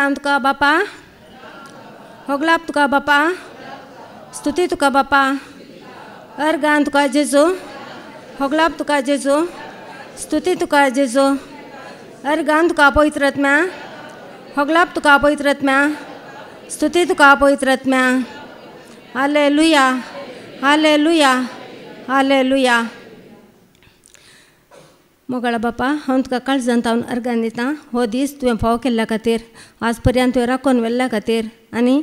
गांव तुका बापा, होगलाप तुका बापा, स्तुती तुका बापा, गांव तुका जेजू, होगलाप तुका जेजू, स्तुती तुका जेजू, गांव तुका पवित्र आत्म्या, होगलाप तुका पवित्र आत्म्या, स्तुती तुका पवित्र आत्म्या. Hallelujah, hallelujah, hallelujah. मोगळा बापा, हांव तुका काळजांत हांव अर्गान दिता हो दीस तुवें फावो केल्ल्या खातीर, आज पर्यंत तुवें राखून व्हेल्ल्या खातीर आनी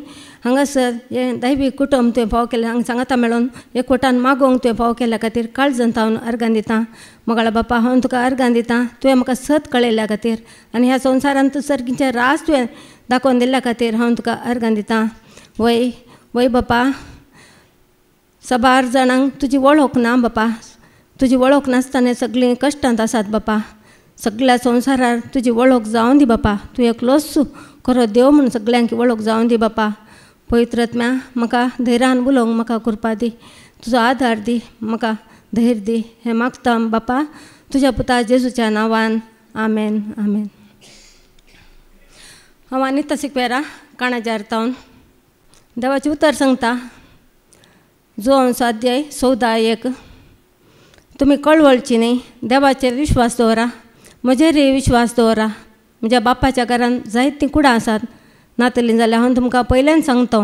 हांगासर हें दैवीक कुटुंब तुवें फावो केलें, हांगा सांगाता मेळून एकवटान मागोवंक तुवें फावो केल्ल्या खातीर काळजांत हांव अर्गान दिता. मोगळा बापा, हांव तुका अर्गान दिता तुवें म्हाका सत कळयल्ल्या खातीर आनी ह्या संवसारांत तूं सर्गीचे रास तुवें दाखोवन दिल्ल्या खातीर हांव तुका अर्गान दिता. वय वय बापा, साबार जाणांक तुजी वळख ना बापा, तुजी वळख नासतना सगळीं कश्टांत आसात बापा. सगळ्या संवसारार तुजी वळख जावं दी बापा. तूं एकलोच खरो देव म्हणून सगळ्यांक वळख जावं दी बापा. पवित्र आत्म्या, म्हाका धैर्यान उलोवंक म्हाका कृपा दी, तुजो आदार दी, म्हाका धैर्य दी. हें मागता बापा तुज्या पुता जेजूच्या नांवान. आमेन, आमेन. हांव अनिता सिक्वेरा काणाच्या अर्थावन देवाचें उतर सांगता. जो स्वाध्याय 14:1. तुम्ही कळवळची न्ही, देवाचेर विश्वास दवरा, म्हजेरय विश्वास दवरा. म्हज्या बापाच्या घरान जायतीं कुडां आसात, नातलीं जाल्यार हांव तुमकां पयल्यान सांगता.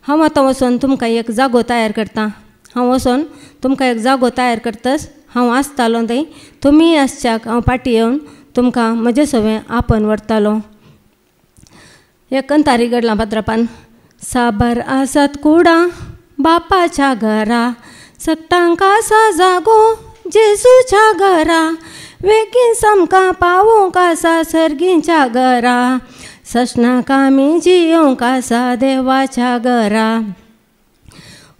हांव आतां वचून तुमकां एक जागो तयार करतां. हांव वचून तुमकां एक जागो तयार करतस हांव आसतालो थंय, तुमी आसच्याक हांव फाटीं येवन तुमकां म्हजे सवें आपण व्हरतालो. एक कंतारी घडलां पात्रापान. साबार आसात कुडां बापाच्या घरा, सकटांक आसा जागो जेजूच्या घरा, वेगीन सामका पावूंक आसा सर्गीच्या घरा, सशनाक आमी जियोंक आसा देवाच्या घरा.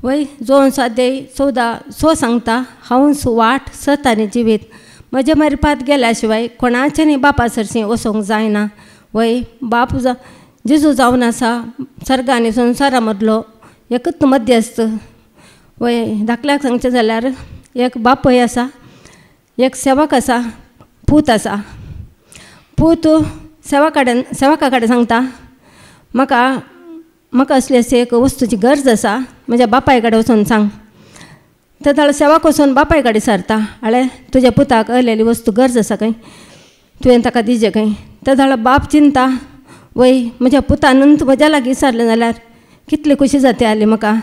वय जोन स्वाध्याय 14:6 सांगता. हांव वाट सत आनी जिवीत, म्हजे मरपात गेल्या शिवाय कोणाचेंय बापा सरशीं वचोंक जायना. वय बाप जेजू जावन आसा सर्ग आनी संवसारा मदलो एकच मध्यस्थ. वय धाकल्याक सांगचें जाल्यार एक बापय आसा, एक सेवक आसा, पूत आसा. पूत सेवका कडेन सांगता, म्हाका असली एक वस्तूची गरज आसा, म्हज्या बापाय कडेन वचून सांग. ते जाल्यार सेवक वचून बापाय कडेन सरता, हाळे तुज्या पुताक असलेली वस्तू गरज आसा खंय, तुवें ताका दिजें खंय. ते जाल्यार बाप चिंता, वय म्हज्या पुतानूच म्हज्या लागीं सरलें जाल्यार कितली खुशी जाती आली म्हाका.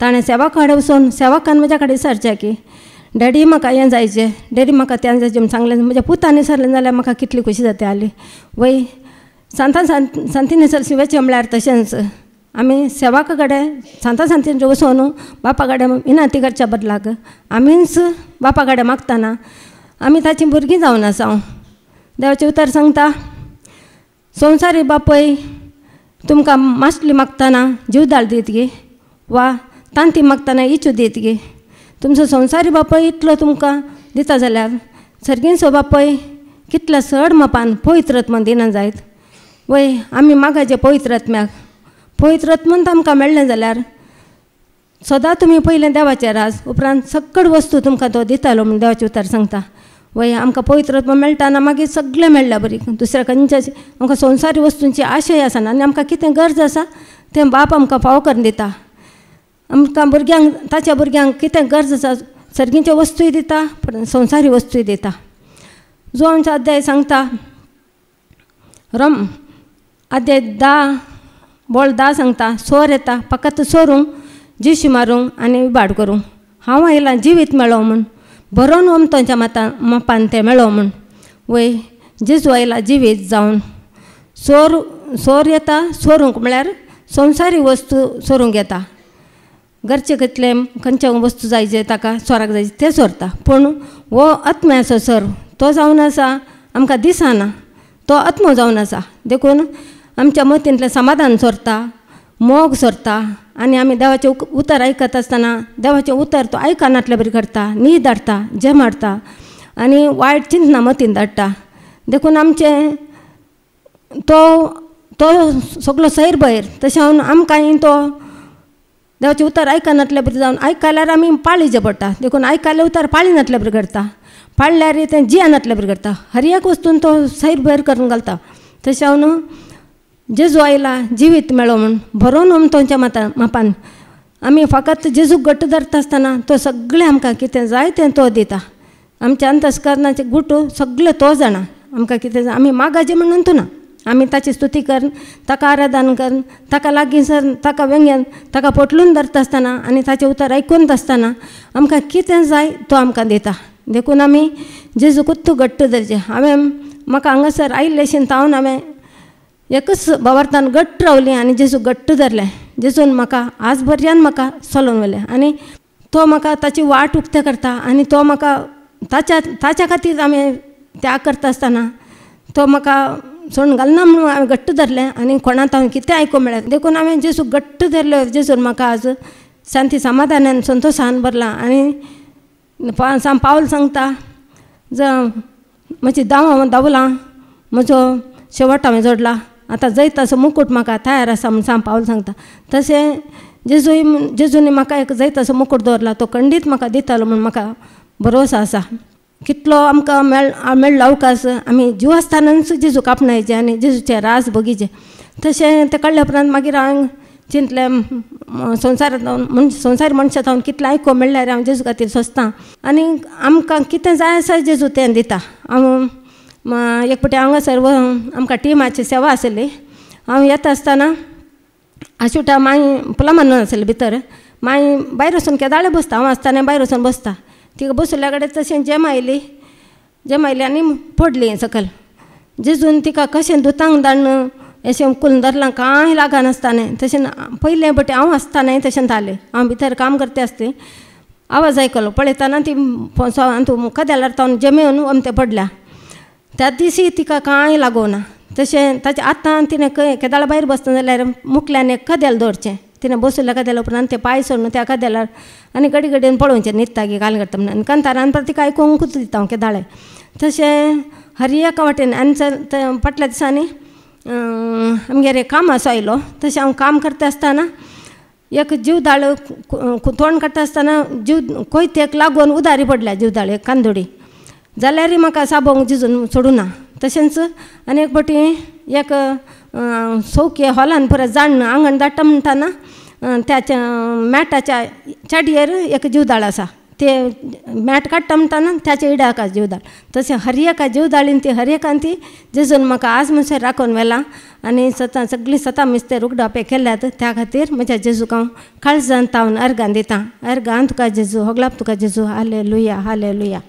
ताणें सेवका कडेन वचून सेवकान म्हज्या कडेन सरचें की डॅडी म्हाका हें जायचें, डॅडी म्हाका तें जायचें म्हूण सांगलें. म्हज्या पुतांनी सरलें जाल्यार म्हाका कितली खुशी जाती आली. वय सांतीन सरशी वचचें म्हळ्यार तशेंच आमी सेवका कडेन सांतीन वचून बापा कडेन विनंती करच्या बदलाक आमीच बापा कडेन मागतना आमी ताचीं भुरगीं जावन आसा. देवाचें उतर सांगता, संवसारी बापय तुमकां मासली मागतना जीवदाळ दीत गे, वा तांती मागतना इचू दीत गे. तुमचो संवसारी बापय इतलो तुमकां दिता जाल्यार सर्गीचो बापय कितल्या चड मापान पवित्र आत्मान दिना जायत. वय आमी मागाचे पवित्र आत्म्याक, पवित्र आत्मान आमकां मेळ्ळें जाल्यार सदां तुमी पयलें देवाचें राज, उपरांत सकड वस्तू तुमकां तो दितालो म्हूण देवाचें उतर सांगता. वय आमकां पवित्र आत्मा मेळटाना मागीर सगळें मेळ्ळां बरी. दुसऱ्या खंयच्याची आमकां संवसारी वस्तूंची आशय आसना आनी आमकां कितें गरज आसा तें बाप आमकां फावो करून दिता. आमकां भुरग्यांक ताच्या भुरग्यांक कितें गरज आसा सर्गीच्यो वस्तूय दिता, संवसारी वस्तूय दिता. जो आमचो अध्याय सांगता अध्याय 10 सांगता, सोर येता फकत सोरूंक, जिशी मारूंक आनी इबाड करूंक. हांव आयलां जिवीत मेळो म्हूण, बरोवन वमतांच्या मापान तें मेळो म्हूण. वय जेजू आयला जिवीत जावन. सोर येता सोरूंक म्हळ्यार संवसारी वस्तू सोरूंक येता. घरचे कितले खंयच्या वस्तू जायचे ताका सोराक जायचे ते सोरता, पूण हो आत्म्याचो सोर तो जावन आसा आमकां दिसना, तो आत्मो जावन आसा. देखून आमच्या मतींतलें समाधान सोरता, मोग सोरता आनी आमी देवाचें उतर आयकत आसतना देवाचें उतर तो आयकनातलें बरी करता, न्हीद धाडटा, जेम हाडटा आनी वायट चिंतना मतीन धाडटा. देखून आमचें तो सगळो सैर भयर तशें आमकांय तो देवाचें उतर आयकनातलें बरी जावन आयकल्यार आमी पाळीचें पडटा. देखून आयकलें उतर पाळिनातलें बरी करता, पाळल्यार तें जियानातलें बरी करता. हर एक वस्तून तो सैर भयर करून घालता. तशें हांव जेजू आयला जिवीत मेळो म्हूण बरोवन उमतोच्या मापान आमी फकत जेजू घट्ट धरता आसतना तो सगळें आमकां कितें जाय तें तो दिता. आमच्या अंतस्करणाचे गुटू सगळे तो जाणा. आमकां कितें आमी मागाचें म्हणून तूं ना, आमी ताची स्तुती करन, ताका आराधन करन, ताका लागीं सर, ताका व्यंग्यान, ताका पोटलून धरता आसतना आनी ताचें उतर आयकून आसतना आमकां कितें जाय तो आमकां दिता. देखून आमी जेजू कुत्तू घट्ट धरचें. म्हाका हांगासर आयिल्लेशेन तावन हांवें एकच भावार्थान घट्ट रावली आनी जेजू घट्ट धरलें. जेजून म्हाका आज पर्यान म्हाका चलोवन व्हेलें आनी तो म्हाका ताची वाट उक्ते करता आनी तो म्हाका ताच्या खातीर हांवें त्याग करता आसतना तो म्हाका सोडून घालना म्हणून हांवें घट्ट धरलें आनी कोणाक हांवें कितें आयकूंक मेळ्ळें. देखून हांवें जेजू घट्ट धरलो. जेजून म्हाका आज शांती समाधानान संतोशान भरलां. आनी पावल सांगता म्हजी धांवलां, म्हजो शेवट हांवें जोडला, आतां जैताचो मुकूट म्हाका तयार आसा म्हूण पावल सांगता. तशें जेजूनी म्हाका एक जैताचो मुकूट दवरला, तो खंडीत म्हाका दितलो म्हूण म्हाका भरोसा आसा. कितलो आमकां मेळ्ळो अवकाश आमी जीव आसतनाच जेजूक आपणायचें आनी जेजूचें रास बगीचें. तशें तें कळ्ळे उपरांत मागीर हांवें चिंतलें संवसारी मनशां हांव कितलें आयको मेळ्ळ्यार हांव जेजू खातीर सोंसतां आनी आमकां कितें जाय आसा जेजू तें दिता. हांव एक फावटी हांगासर आमकां टिमाची सेवा आसली. हांव येता आसतना आशुटा माई पुला मानून आसलें भितर. माई भायर वचून केदाळे बसता, हांव आसतना भायर वचून बसता. तिका बसल्या कडेन तशें जेम आयली आनी पडली सकयल. जेजून तिका कशें दुतांक धाडन अशें उखलून धरलां, कांय लागनासतालें. तशें पयले बटे हांव आसतानाय तशें जालें. हांव भितर काम करता आसलें, आवाज आयकलो, पळयतना ती तूं कदेलार तावन जमेवन अमतें पडल्या. त्या दिसी तिका कांय लागोना. तशें ताच्या आतां तिणें केदाळा भायर बसता जाल्यार मुखल्यान एक कदेल दवरचें. तिणें बसयल्या कदेला उपरांत तें पांय सोडून त्या कदेलार आनी घडयेन पळोवचें न्हिदता गी घाल करता म्हणून. कांतारान परत तिका आयकूंकूच दिता हांव केदाळे. तशें हर एका वाटेन आनी फाटल्या दिसांनी आमगेर एक काम असो आयलो. तशें हांव काम करता आसतना एक जीवदाळ तोंड काडटा आसतना जीव कोयतेक लागून उदारी पडल्या जीवदाळ एक कांदोडी. जाल्यार म्हाका साबोंक जिजून सोडूना. तशेंच आनी एक फावटी एक सौके हॉलान परत जाण आंगण धाडटा म्हणटाना त्या मॅटाच्या चाडयेर एक जीवदाळ आसा. ते मॅट काडटा म्हणटाना त्याच्या इड्याक जीवदाळ. तशें हर एका जीवदाळीन ती हर एकान ती जेजून म्हाका आज म्हणसर राखून व्हेला आनी सगळीं सता मिस्तेर उगडापे केल्यात. त्या खातीर म्हज्या जेजूक हांव काळजान तावन अर्गां दितां. अर्गां तुका जेजू, होगलाप तुका जेजू, हालेलुया हालेलुया.